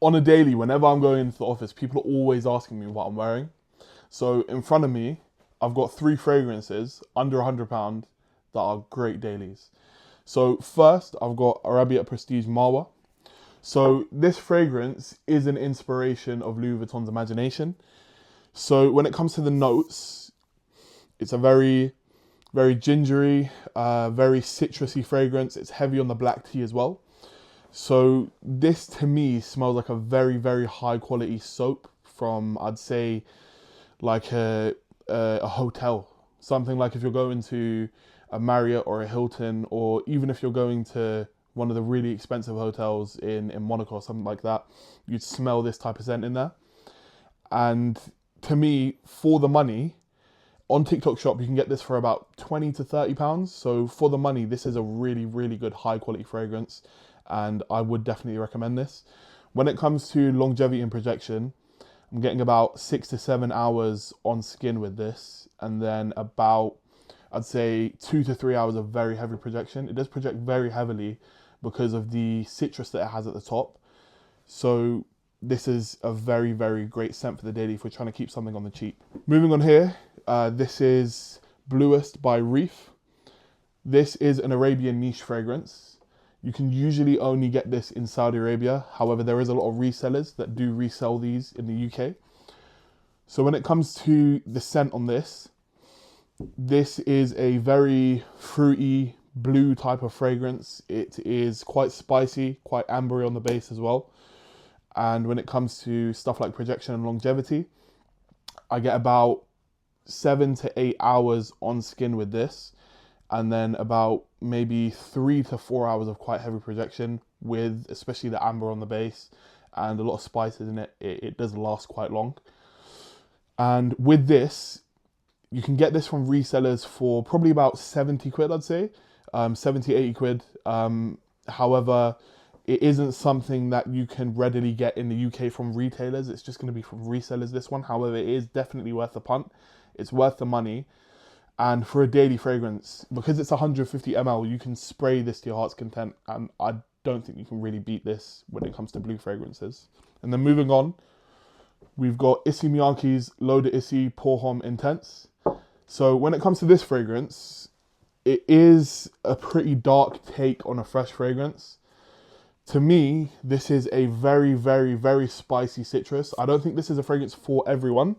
On a daily, whenever I'm going into the office, people are always asking me what I'm wearing. So in front of me, I've got three fragrances under £100 that are great dailies. So first, I've got Arabiat Prestige Marwa. So this fragrance is an inspiration of Louis Vuitton's Imagination. So when it comes to the notes, it's a very gingery, very citrusy fragrance. It's heavy on the black tea as well. So this to me smells like a very high quality soap from, I'd say, like a hotel. Something like if you're going to a Marriott or a Hilton, or even if you're going to one of the really expensive hotels in Monaco or something like that, you'd smell this type of scent in there. And to me, for the money, on TikTok Shop, you can get this for about 20 to 30 pounds. So for the money, this is a really good high quality fragrance. And I would definitely recommend this. When it comes to longevity and projection, I'm getting about 6 to 7 hours on skin with this. And then about, I'd say 2 to 3 hours of very heavy projection. It does project very heavily because of the citrus that it has at the top. So this is a very great scent for the daily if we're trying to keep something on the cheap. Moving on here, this is Bluest by Reef. This is an Arabian niche fragrance. You can usually only get this in Saudi Arabia. However, there is a lot of resellers that do resell these in the UK. So when it comes to the scent on this, this is a very fruity blue type of fragrance. It is quite spicy, quite ambery on the base as well. And when it comes to stuff like projection and longevity, I get about 7 to 8 hours on skin with this, and then about maybe 3 to 4 hours of quite heavy projection with especially the amber on the base and a lot of spices in it. It does last quite long. And with this, you can get this from resellers for probably about 70 quid, I'd say, 70, 80 quid. However, it isn't something that you can readily get in the UK from retailers. It's just going to be from resellers, this one. However, it is definitely worth the punt. It's worth the money. And for a daily fragrance, because it's 150 ml, you can spray this to your heart's content. And I don't think you can really beat this when it comes to blue fragrances. And then moving on, we've got Issey Miyake's L'Eau d'Issey Pour Homme Intense. So when it comes to this fragrance, it is a pretty dark take on a fresh fragrance. To me, this is a very spicy citrus. I don't think this is a fragrance for everyone.